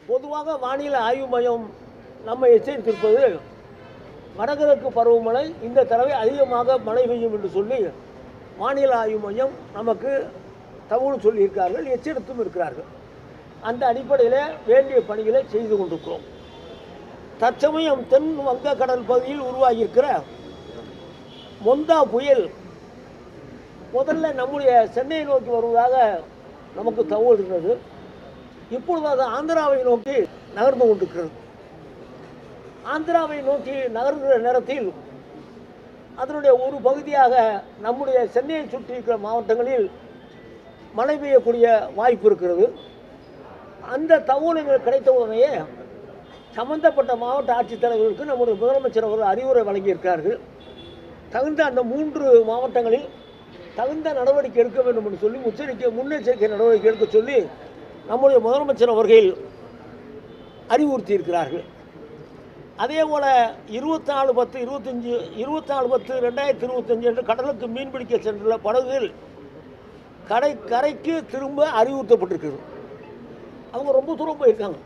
பொதுவாக வானிலை ஆய்வு மையம் நம்ம எச்சரித்திருப்பது வடகிழக்கு பருவமழை இந்த தடவை அதிகமாக மழை பெய்யும் என்று சொல்லி வானிலை ஆய்வு மையம் நமக்கு தகவல் சொல்லியிருக்கார்கள், எச்சரித்தும் இருக்கிறார்கள். அந்த அடிப்படையில் வேண்டிய பணிகளை செய்து கொண்டிருக்கிறோம். தற்சமயம் தென் வங்கக்கடல் பகுதியில் உருவாகியிருக்கிற மொந்தா புயல் முதல்ல நம்முடைய சென்னையை நோக்கி வருவதாக நமக்கு தகவல் இருக்கிறது. இப்பொழுது அது ஆந்திராவை நோக்கி நகர்ந்து கொண்டிருக்கிறது. ஆந்திராவை நோக்கி நகர்கிற நேரத்தில் அதனுடைய ஒரு பகுதியாக நம்முடைய சென்னையை சுற்றி இருக்கிற மாவட்டங்களில் மழை பெய்யக்கூடிய வாய்ப்பு இருக்கிறது. அந்த தகவல்கள் கிடைத்த உடனேயே சம்பந்தப்பட்ட மாவட்ட ஆட்சித்தலைவர்களுக்கு நம்முடைய முதலமைச்சர் அவர்கள் அறிவுரை வழங்கியிருக்கிறார்கள். தகுந்த அந்த 3 மாவட்டங்களில் தகுந்த நடவடிக்கை எடுக்க வேண்டும் என்று சொல்லி முன்னெச்சரிக்கை நடவடிக்கை எடுக்க சொல்லி நம்முடைய முதலமைச்சர் அவர்கள் அறிவுறுத்தி இருக்கிறார்கள். அதே போல் 24/10/2025 என்று கடலுக்கு மீன்பிடிக்க சென்றுள்ள படகுகள் கரைக்கு திரும்ப அறிவுறுத்தப்பட்டிருக்கிறது. அவங்க ரொம்ப தூரம் போயிருக்காங்க,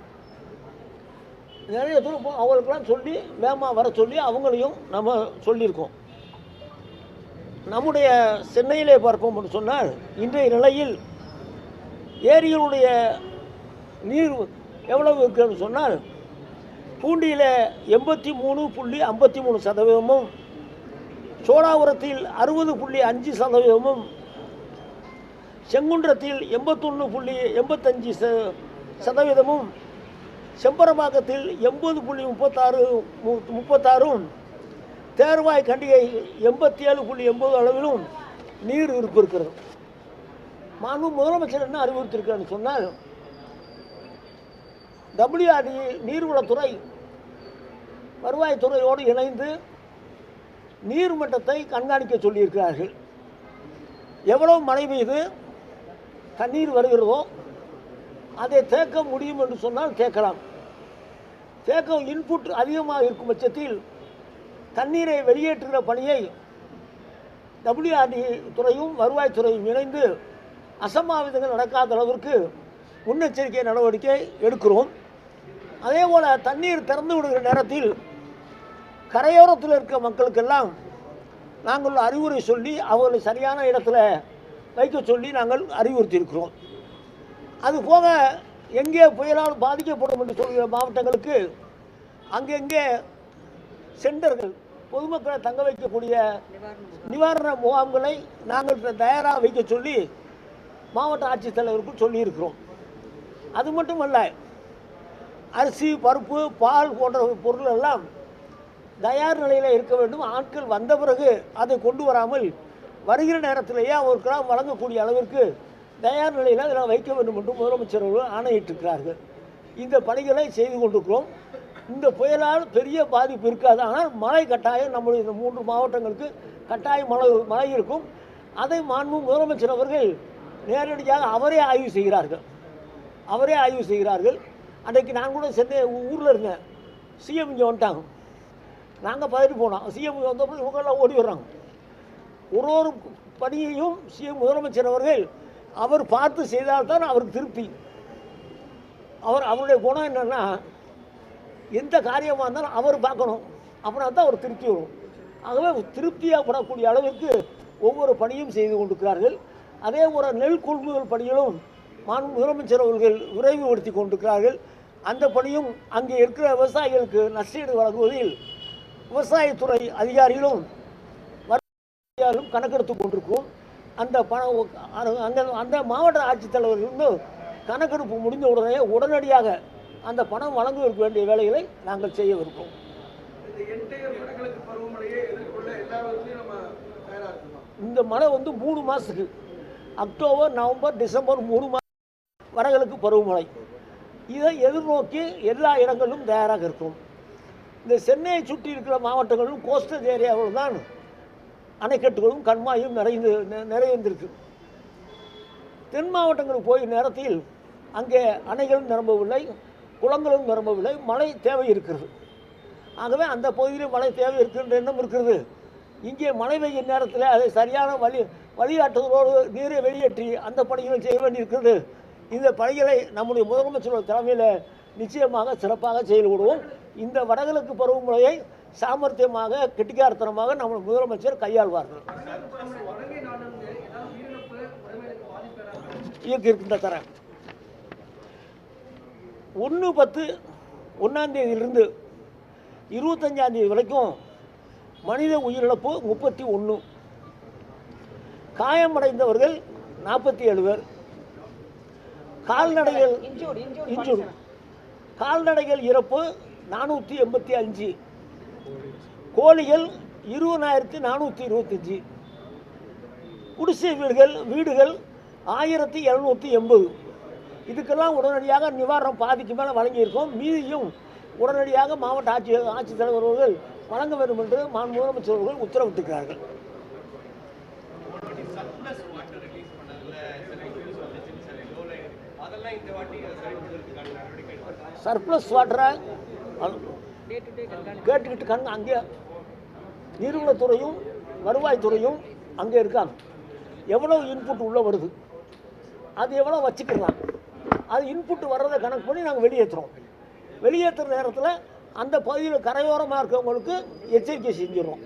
நிறைய தூரம் அவங்களுக்கெல்லாம் சொல்லி வேகமாக வர சொல்லி அவங்களையும் நம்ம சொல்லியிருக்கோம். நம்முடைய சென்னையிலே பார்ப்போம் என்று சொன்னால் இன்றைய நிலையில் ஏரிகளுடைய நீர் எவ்வளவு இருக்குன்னு சொன்னால் பூண்டியில் 83.53%, சோழாபுரத்தில் 60.5%, செங்குன்றத்தில் 81.85%, செம்பரம்பாக்கத்தில் 80.36%, தேர்வாய் கண்டிகை 87.80 அளவிலும் நீர் இருப்பு இருக்கிறது. மாண்பு முதலமைச்சர் என்ன அறிவுறுத்தியிருக்காருன்னு சொன்னால் WRD நீர்வளத்துறை வருவாய்த்துறையோடு இணைந்து நீர்மட்டத்தை கண்காணிக்க சொல்லியிருக்கிறார்கள். எவ்வளவு மழை பெய்து தண்ணீர் வருகிறதோ அதை தேக்க முடியும் என்று சொன்னால் தேக்கலாம். தேக்கம் இன்புட் அதிகமாக இருக்கும் பட்சத்தில் தண்ணீரை வெளியேற்றுகிற பணியை WRD துறையும் வருவாய்த்துறையும் இணைந்து அசம்பாவிதங்கள் நடக்காத அளவிற்கு முன்னெச்சரிக்கை நடவடிக்கை எடுக்கிறோம். அதே போல் தண்ணீர் திறந்து விடுகிற நேரத்தில் கரையோரத்தில் இருக்க மக்களுக்கெல்லாம் நாங்கள் அறிவுரை சொல்லி அவர்களை சரியான இடத்துல வைக்க சொல்லி நாங்கள் அறிவுறுத்தியிருக்கிறோம். அதுபோக எங்கே புயலால் பாதிக்கப்படும் என்று சொல்கிற மாவட்டங்களுக்கு அங்கெங்கே சென்டர்கள் பொதுமக்களை தங்க வைக்கக்கூடிய நிவாரண முகாம்களை நாங்கள் தயாராக வைக்க சொல்லி மாவட்ட ஆட்சித்தலைவருக்கு சொல்லியிருக்கிறோம். அது மட்டுமல்ல, அரிசி, பருப்பு, பால் போன்ற பொருள் எல்லாம் தயார் நிலையில் இருக்க வேண்டும். ஆட்கள் வந்த பிறகு அதை கொண்டு வராமல் வருகிற நேரத்திலேயே அவருக்கெல்லாம் வழங்கக்கூடிய அளவிற்கு தயார் நிலையில் அதெல்லாம் வைக்க வேண்டும் என்று முதலமைச்சர் அவர்கள் ஆணையிட்டிருக்கிறார்கள். இந்த பணிகளை செய்து கொண்டிருக்கிறோம். இந்த புயலால் பெரிய பாதிப்பு இருக்காது. ஆனால் மழை கட்டாயம் நம்முடைய இந்த 3 மாவட்டங்களுக்கு கட்டாயம் மழை இருக்கும். அதை மாண்பு முதலமைச்சர் அவர்கள் நேரடியாக அவரே ஆய்வு செய்கிறார்கள். அன்றைக்கு நான் கூட சென்னை ஊரில் இருந்தேன். சிஎம் இங்கே வந்துட்டாங்க, நாங்கள் பதறி போனோம். சிஎம் வந்தப்போ இவங்கெல்லாம் ஓடி வர்றாங்க. ஒரு பணியையும் சிஎம் முதலமைச்சர் அவர்கள் அவர் பார்த்து செய்தால்தான் அவருக்கு திருப்தி. அவருடைய குணம் என்னென்னா எந்த காரியமாக இருந்தாலும் அவர் பார்க்கணும், அப்படின்னா தான் அவர் திருப்தி வரும். ஆகவே திருப்தியாகப்படக்கூடிய அளவிற்கு ஒவ்வொரு பணியும் செய்து கொண்டிருக்கிறார்கள். அதே போல் நெல் கொள்முதல் பணிகளும் முதலமைச்சர் அவர்கள் விரைவுபடுத்தி கொண்டிருக்கிறார்கள். அந்த பணியும் அங்கே இருக்கிற விவசாயிகளுக்கு நஷ்டஈடு வழங்குவதில் விவசாயத்துறை அதிகாரிகளும் கணக்கெடுத்து கொண்டிருக்கிறோம். அந்த மாவட்ட ஆட்சித்தலைவர்கள் கணக்கெடுப்பு முடிந்த உடனடியாக அந்த பணம் வழங்குவதற்கு வேண்டிய வேலைகளை நாங்கள் செய்யவிருக்கிறோம். இந்த மழை 3 மாதத்துக்கு அக்டோபர், நவம்பர், டிசம்பர் 3 மாதம் வடகிழக்கு பருவமழை. இதை எதிர்நோக்கி எல்லா இடங்களிலும் தயாராக இருக்கும். இந்த சென்னையை சுற்றி இருக்கிற மாவட்டங்களிலும் கோஸ்டல் ஏரியாவில் தான் அணைக்கட்டுகளும் கண்மாயும் நிறைந்திருக்கு. தென் மாவட்டங்களுக்கு போய் நேரத்தில் அங்கே அணைகளும் நிரம்பவில்லை, குளங்களும் நிரம்பவில்லை, மழை தேவை இருக்கிறது. ஆகவே அந்த பகுதியில் மழை தேவை இருக்கின்ற எண்ணம் இருக்கிறது. இங்கே மழை பெய்யும் நேரத்தில் அதை சரியான வழிகாட்டுதலோடு நீரை வெளியேற்றி அந்த பணிகளை செய்ய வேண்டியிருக்கிறது. இந்த பணிகளை நம்முடைய முதலமைச்சர் தலைமையில் நிச்சயமாக சிறப்பாக செயல்படுவோம். இந்த வடகிழக்கு பருவமழையை சாமர்த்தியமாக கெட்டிக்காரத்தனமாக நம்ம முதலமைச்சர் கையாள்வார்கள். இருக்கின்ற தரேன் 1/10/1 25 வரைக்கும் மனித உயிரிழப்பு 31, காயமடைந்தவர்கள் 47 பேர், கால்நடைகள் இறப்பு 485, கோழிகள் 20,425, குடிசை வீடுகள் 1780. இதுக்கெல்லாம் உடனடியாக நிவாரணம் பாதிக்கு மேலே வழங்கியிருக்கோம். மீதியும் உடனடியாக மாவட்ட ஆட்சித்தலைவர் அவர்கள் வழங்க வேண்டும் என்று முதலமைச்சர் அவர்கள் உத்தரவிட்டிருக்கிறார்கள். சர்ப்ளஸ் வாட்டரை கேட்டுக்கிட்டு அங்கே நீர்வளத்துறையும் வருவாய்த்துறையும் அங்கே இருக்காங்க. எவ்வளோ இன்புட் உள்ளே வருது, அது எவ்வளோ வச்சுக்கலாம், அது இன்புட் வர்றதை கணக்கு பண்ணி நாங்கள் வெளியேற்றுற நேரத்தில் அந்த பகுதியில் கரையோரமாக இருக்கிறவங்களுக்கு எச்சரிக்கை செஞ்சிடறோம்.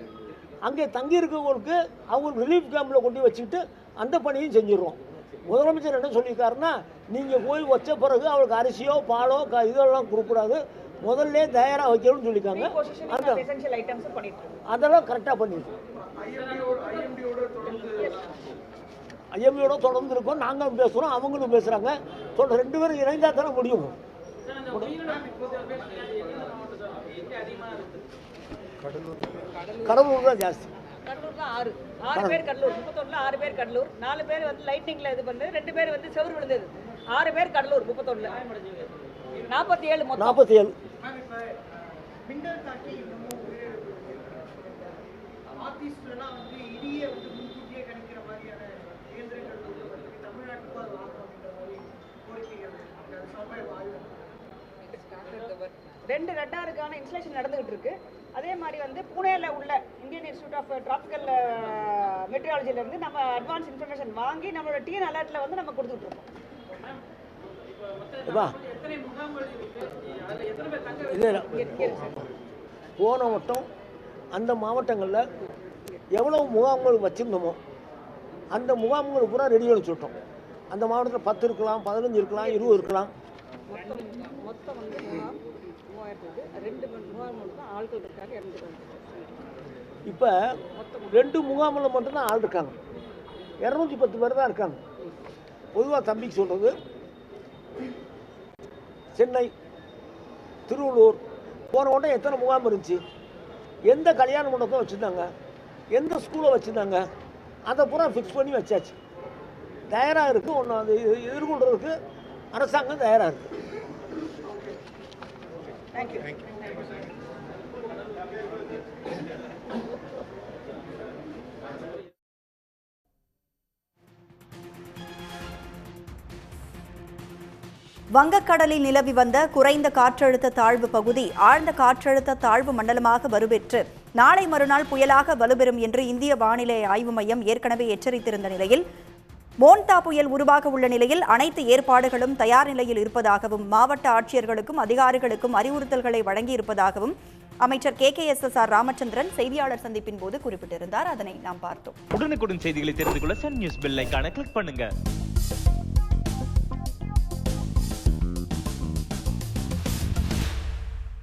அங்கே தங்கி இருக்கவங்களுக்கு அவங்க ரிலீஃப் கேம்பில் கொண்டு வச்சுக்கிட்டு அந்த பணியும் செஞ்சிடறோம். முதலமைச்சர் என்ன சொல்லியிருக்காருன்னா, நீங்கள் போய் வச்ச பிறகு அவளுக்கு அரிசியோ பாலோ இதெல்லாம் கொடுக்கூடாது, முதல்ல தயாராக வைக்கணும்னு சொல்லியிருக்காங்க. அதெல்லாம் கரெக்டாக பண்ணியிருக்கோம். ஐஎம்டியோட தொடர்ந்து இருக்கோம். நாங்களும் பேசுகிறோம், அவங்களும் பேசுகிறாங்க. 2 பேரும் இணைந்தால் தானே முடியும். கடலூர் தான் ஜாஸ்தி. கடலூர் தான் 6 பேர் கடலூர். 31ல் 6 பேர் கடலூர், 4 பேர் வந்து லைட்னிங்ல இது பண்ணது, 2 பேர் வந்து செவுரு விழுந்தது. 6 பேர் கடலூர். 31ல் 47 மொத்தம். 47 மின்னல் தாக்கி ஆபீஸ்லலாம் வந்து இடியே வந்து முன்கூட்டியே கணிக்கிற மாதிரியான இயந்திரங்கள் தமிழ்நாட்டுக்கு அது வாங்கணும் அப்படின்ற மாதிரி கோரிக்கைகள் ரெண்டு ரட்டாருக்கான இன்ஸ்டலேஷன் நடந்துகிட்டு இருக்கு. அதே மாதிரி வந்து புனேல உள்ள இந்தியன் இன்ஸ்டியூட் ஆஃப் டிராபிக்கல் மெட்ரியாலஜில இருந்து நம்ம அட்வான்ஸ் இன்ஃபர்மேஷன் வாங்கி நம்மளோட டிஎன் அலர்ட்ல வந்து நம்ம கொடுத்துட்டு இருக்கோம். போன வட்டம் அந்த மாவட்டங்களில் எவ்வளவு முகாம்கள் வச்சுருந்தோமோ அந்த முகாம்கள் பூரா ரெடி பண்ணி சொல்லிட்டோம். அந்த மாவட்டத்தில் 10 இருக்கலாம், 15 இருக்கலாம், 20 இருக்கலாம். மொத்தம் வந்து 2 முகாம்கள் தான் ஆட்கள் இருக்காங்க. இப்போ 2 முகாமில் மட்டும்தான் ஆள் இருக்காங்க. 210 பேர் தான் இருக்காங்க. பொதுவாக தம்பிக்கு சொல்கிறது, சென்னை, திருவள்ளூர் போன உடனே எத்தனை முகாம் இருந்துச்சு, எந்த கல்யாண மண்டபத்தை வச்சுருந்தாங்க, எந்த ஸ்கூலை வச்சுருந்தாங்க, அதை பூரா ஃபிக்ஸ் பண்ணி வச்சாச்சு. தயாராக இருக்குது. ஒன்று அது எதிர்கொள்கிறதுக்கு அரசாங்கம் தயாராக இருக்குது. தேங்க்யூ. வங்கக்கடலில் நிலவி வந்த குறைந்த காற்றழுத்த தாழ்வு பகுதி ஆழ்ந்த காற்றழுத்த தாழ்வு மண்டலமாக வலுப்பெற்று நாளை மறுநாள் புயலாக வலுப்பெறும் என்று இந்திய வானிலை ஆய்வு மையம் ஏற்கனவே எச்சரித்திருந்த நிலையில் மோன்தா புயல் உருவாக உள்ள நிலையில் அனைத்து ஏற்பாடுகளும் தயார் நிலையில் இருப்பதாகவும் மாவட்ட ஆட்சியர்களுக்கும் அதிகாரிகளுக்கும் அறிவுறுத்தல்களை வழங்கியிருப்பதாகவும் அமைச்சர் KKSSR ராமச்சந்திரன் செய்தியாளர் சந்திப்பின் போது குறிப்பிட்டிருந்தார். அதனை நாம் பார்த்தோம். உடனுக்குடன் செய்திகளை தெரிந்து கொள்ள சன் நியூஸ் பெல் ஐகானை கிளிக் பண்ணுங்க.